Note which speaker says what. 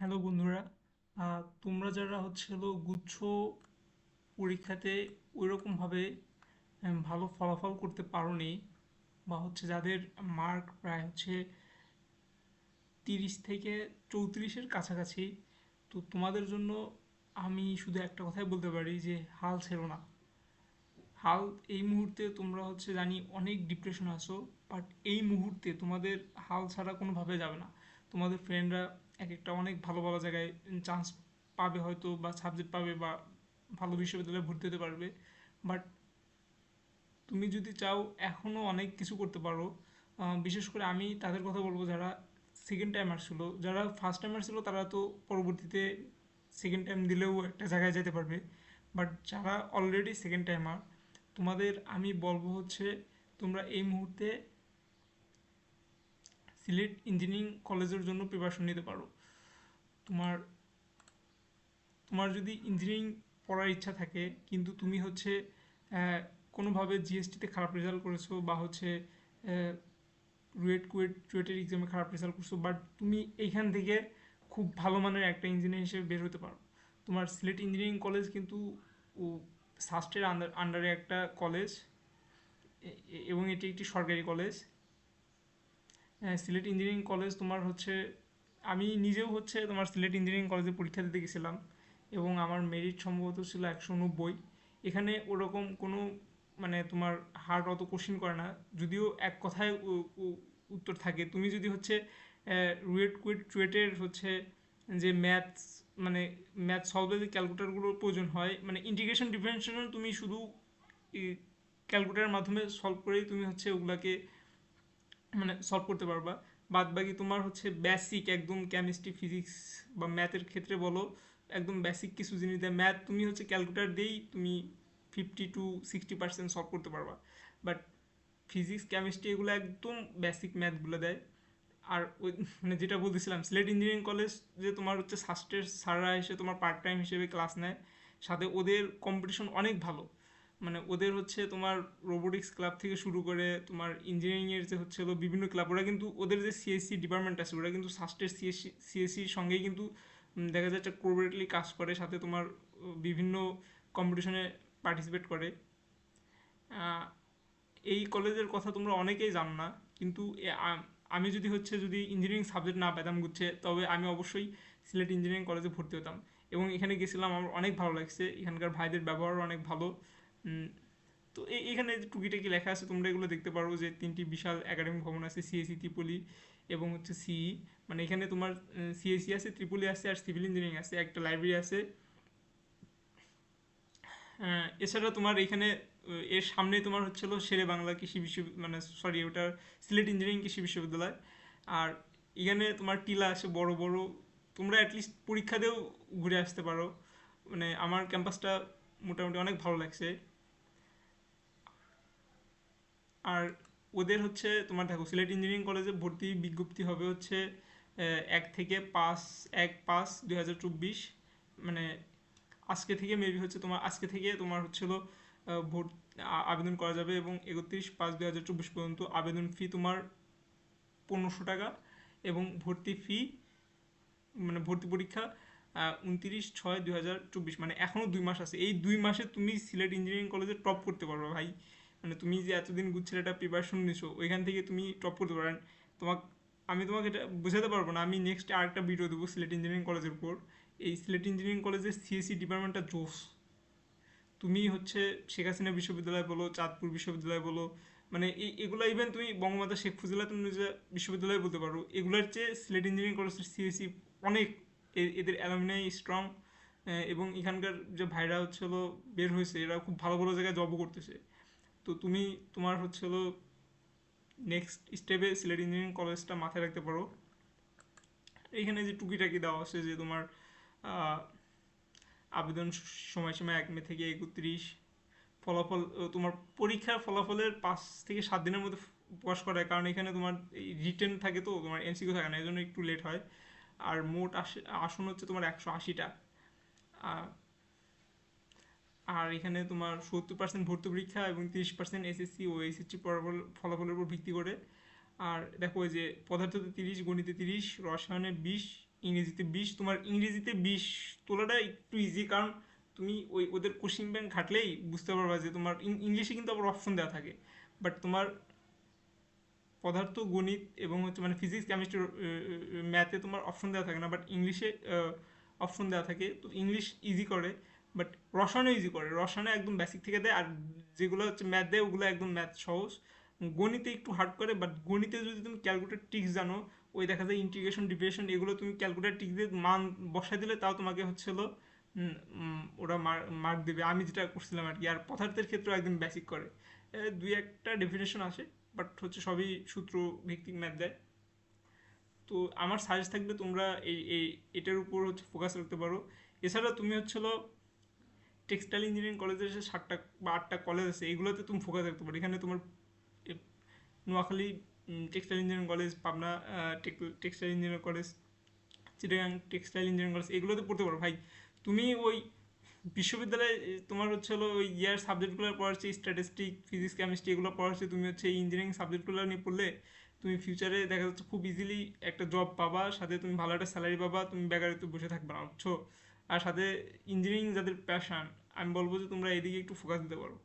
Speaker 1: Hello বন্ধুরা। তোমরা যারা গুচ্ছ পরীক্ষাতে ওইরকমভাবে ভালো ফলাফল করতে পারোনি, বা যাদের মার্ক প্রায় 30 থেকে 34-এর কাছাকাছি, তো তোমাদের জন্য আমি শুধু একটা কথাই বলতে পারি যে হাল ছেড়ো না। হাল এই মুহূর্তে তোমরা জানি অনেক ডিপ্রেশন আছো, বাট এই মুহূর্তে তোমাদের হাল ছাড়া কোনোভাবে যাবে না। তোমাদের ফ্রেন্ডরা এক একটা অনেক ভালো ভালো জায়গায় চান্স পাবে হয়তো, বা সাবজেক্ট পাবে, বা ভালো বিশ্ববিদ্যালয়ে ভর্তি হতে পারবে। বাট তুমি যদি চাও এখনও অনেক কিছু করতে পারো। বিশেষ করে আমি তাদের কথা বলবো যারা সেকেন্ড টাইমার ছিল। যারা ফার্স্ট টাইমার ছিল তারা তো পরবর্তীতে সেকেন্ড টাইম দিলেও একটা জায়গায় যেতে পারবে। বাট যারা অলরেডি সেকেন্ড টাইমার, তোমাদের আমি বলবো তোমরা এই মুহূর্তে সিলেট ইঞ্জিনিয়ারিং কলেজের জন্য প্রিপারেশন নিতে পারো। তোমার তোমার যদি ইঞ্জিনিয়ারিং পড়ার ইচ্ছা থাকে, কিন্তু তুমি আহ, কোনোভাবে জিএসটিতে খারাপ রেজাল্ট করেছো, বা রুয়েটের এক্সামে খারাপ রেজাল্ট করছো, বাট তুমি এইখান থেকে খুব ভালো মানের একটা ইঞ্জিনিয়ার হিসেবে বের হতে পারো। তোমার সিলেট ইঞ্জিনিয়ারিং কলেজ কিন্তু সাস্টের আন্ডারে একটা কলেজ, এবং এটি একটি সরকারি কলেজ। সিলেট ইঞ্জিনিয়ারিং কলেজ তোমার আমি নিজেও তোমার সিলেট ইঞ্জিনিয়ারিং কলেজে পরীক্ষা দিতে গেছিলাম, এবং আমার মেরিট সম্ভবত ছিল 190। এখানে ওরকম কোনো মানে তোমার হার্ড অত কোশ্চিন করে না, যদিও এক কথায় উত্তর থাকে। তুমি যদি চুয়েটের যে ম্যাথস, মানে ম্যাথ সলভে যে ক্যালকুলেটারগুলোর প্রয়োজন হয়, মানে ইন্টিগ্রেশন ডিফারেন্সিয়েশন তুমি শুধু ক্যালকুলেটারের মাধ্যমে সলভ করেই তুমি ওগুলাকে মানে সলভ করতে পারবা। বাদ বাকি তোমার বেসিক একদম কেমিস্ট্রি, ফিজিক্স বা ম্যাথের ক্ষেত্রে বলো, একদম বেসিক কিছু জিনিস দেয়। ম্যাথ তুমি ক্যালকুলেটার দিয়েই তুমি 50 to 60% সলভ করতে পারবা। বাট ফিজিক্স, কেমিস্ট্রি এগুলো একদম বেসিক ম্যাথগুলো দেয়। আর ওই মানে যেটা বলতেছিলাম, সিলেট ইঞ্জিনিয়ারিং কলেজ যে তোমার সাস্টের স্যাররা এসে তোমার পার্ট টাইম হিসেবে ক্লাস নেয়, সাথে ওদের কম্পিটিশন অনেক ভালো। মানে ওদের তোমার রোবোটিক্স ক্লাব থেকে শুরু করে তোমার ইঞ্জিনিয়ারিংয়ের যে হলো বিভিন্ন ক্লাব, ওরা কিন্তু ওদের যে সিএসসি ডিপার্টমেন্ট আছে, ওরা কিন্তু সাস্টের সিএসসির সঙ্গেই কিন্তু দেখা যাচ্ছে কোঅর্ডিনেটলি কাজ করে, সাথে তোমার বিভিন্ন কম্পিটিশনে পার্টিসিপেট করে। আহ, এই কলেজের কথা তোমরা অনেকেই জানো না, কিন্তু আমি যদি ইঞ্জিনিয়ারিং সাবজেক্ট না পেতাম গুচ্ছে, তবে আমি অবশ্যই সিলেট ইঞ্জিনিয়ারিং কলেজে ভর্তি হতাম। এবং এখানে গেছিলাম, আমার অনেক ভালো লাগছে, এখানকার ভাইদের ব্যবহারও অনেক ভালো। উম, তো এখানে যে টুকিটাকি লেখা আছে তোমরা এগুলো দেখতে পারো, যে তিনটি বিশাল একাডেমিক ভবন আছে, সিএসি, ত্রিপলি এবং সিই। মানে এখানে তোমার সিএসি আছে, ত্রিপলি আছে, আর সিভিল ইঞ্জিনিয়ারিং আছে, একটা লাইব্রেরি আছে। এছাড়া তোমার এখানে এর সামনে তোমার শেরে বাংলা কৃষি বিশ্ববিদ্যালয়, মানে সরি, ওটা সিলেট ইঞ্জিনিয়ারিং কৃষি বিশ্ববিদ্যালয়। আর এখানে তোমার টিলা আছে বড় বড়, তোমরা অ্যাটলিস্ট পরীক্ষা দিয়েও ঘুরে আসতে পারো। মানে আমার ক্যাম্পাসটা মোটামুটি অনেক ভালো লাগছে। আর ওদের তোমার দেখো, সিলেট ইঞ্জিনিয়ারিং কলেজে ভর্তি বিজ্ঞপ্তি হবে 1 থেকে 5/1/2024। মানে আজকে থেকে তোমার ভোট আবেদন করা যাবে, এবং 31/5/2024 পর্যন্ত। আবেদন ফি তোমার 1500 টাকা, এবং ভর্তি ফি মানে ভর্তি পরীক্ষা 29/6/2024। মানে এখনও 2 মাস আছে, এই 2 মাসে তুমি সিলেট ইঞ্জিনিয়ারিং কলেজে টপ করতে পারবে ভাই। মানে তুমি যে এতদিন গুচ্ছের প্রিপারেশন নিছো, ওইখান থেকে তুমি টপ করতে পারেন। তোমাকে আমি তোমাকে এটা বোঝাতে পারবো না। আমি নেক্সট আরেকটা ভিডিও দেবো সিলেট ইঞ্জিনিয়ারিং কলেজের উপর। এই সিলেট ইঞ্জিনিয়ারিং কলেজের সিএসসি ডিপার্টমেন্টটা জোস। তুমি শেখ হাসিনা বিশ্ববিদ্যালয় বলো, চাঁদপুর বিশ্ববিদ্যালয় বলো, মানে এগুলো ইভেন তুমি বঙ্গমাতা শেখ মুজিবুল্লাহ তুমি যে বিশ্ববিদ্যালয় বলতে পারো, এগুলোর চেয়ে সিলেট ইঞ্জিনিয়ারিং কলেজের সিএসসি অনেক, এদের অ্যালামনাই স্ট্রং। এবং এখানকার যে ভাইরা বের হয়েছে, এরা খুব ভালো ভালো জায়গায় জবও করতেছে। তো তুমি তোমার নেক্সট স্টেপে সিলেট ইঞ্জিনিয়ারিং কলেজটা মাথায় রাখতে পারো। এইখানে যে টুকিটাকি দেওয়া আছে, যে তোমার আহ, আবেদন সময়সীমা 1 মে থেকে 31, ফলাফল তোমার পরীক্ষার ফলাফলের 5 থেকে 7 দিনের মধ্যে প্রকাশ করায়, কারণ এখানে তোমার রিটেন থাকে, তো তোমার এমসিকিউ থাকে না, এই জন্য একটু লেট হয়। আর মোট আসন তোমার 180টা। আর এখানে তোমার 70% ভর্তি পরীক্ষা এবং 30% এসএসসি ও এইচএসসি ফলাফলের উপর ভিত্তি করে। আর দেখো, ওই যে পদার্থতে 30, গণিতে 30, রসায়নে 20, ইংরেজিতে 20। তোমার ইংরেজিতে 20 তোলাটা একটু ইজি, কারণ তুমি ওদের কোশ্চিন ব্যাংক ঘাটলেই বুঝতে পারবা যে তোমার ইংলিশে কিন্তু আবার অপশন দেওয়া থাকে, বাট তোমার পদার্থ গণিত এবং হচ্ছে মানে ফিজিক্স কেমিস্ট্রি ম্যাথে তোমার অপশন দেওয়া থাকে না, বাট ইংলিশে অপশন দেওয়া থাকে। তো ইংলিশ ইজি করে, বাট রসায়নও ইজি করে, রসায়নে একদম বেসিক থেকে দেয়, আর যেগুলো হচ্ছে ম্যাথ দেয় ওগুলো একদম ম্যাথ সহজ। গণিতে একটু হার্ড করে, বাট গণিতে যদি তুমি ক্যালকুলেটর ট্রিক্স জানো, ওই দেখা যায় ইন্টিগ্রেশন ডিভিয়েশন এগুলো তুমি ক্যালকুলেটর ট্রিক্স দিয়ে মান বসাই দিলে তাও তোমাকে হচ্ছে হলো ওরা মার্ক দেবে। আমি যেটা করছিলাম আর কি। আর পদার্থের ক্ষেত্রেও একদম বেসিক করে, দুই একটা ডেফিনেশন আসে, বাট হচ্ছে সবই সূত্র ভিত্তিক ম্যাথ দেয়। তো আমার সাজেস্ট থাকবে তোমরা এই এটার উপর হচ্ছে ফোকাস রাখতে পারো। এছাড়া তুমি হচ্ছিল টেক্সটাইল ইঞ্জিনিয়ারিং কলেজের যে 7টা বা 8টা কলেজ আছে এগুলোতে তুমি ফোকাস রাখতে পারো। এখানে তোমার Noakhali textile engineering college, Pabna textile engineering college, Chittagong textile engineering college এগুলোতে পড়তে পারো ভাই। তুমি ওই বিশ্ববিদ্যালয়ে তোমার হচ্ছে হলো ওই ইয়ার সাবজেক্টগুলো পড়াচ্ছে, স্ট্যাটিস্টিক ফিজিক্স কেমিস্ট্রি এগুলো পড়াচ্ছে, তুমি হচ্ছে এই ইঞ্জিনিয়ারিং সাবজেক্টগুলো নিয়ে পড়লে তুমি ফিউচারে দেখা যাচ্ছে খুব ইজিলি একটা জব পাবা, সাথে তুমি ভালো একটা স্যালারি পাবা, তুমি বেকারিতে বসে থাকবে না, বুঝছো। আর সাথে ইঞ্জিনিয়ারিং যাদের প্যাশন, আমি বলবো যে তোমরা এদিকে একটু ফোকাস দিতে পারো।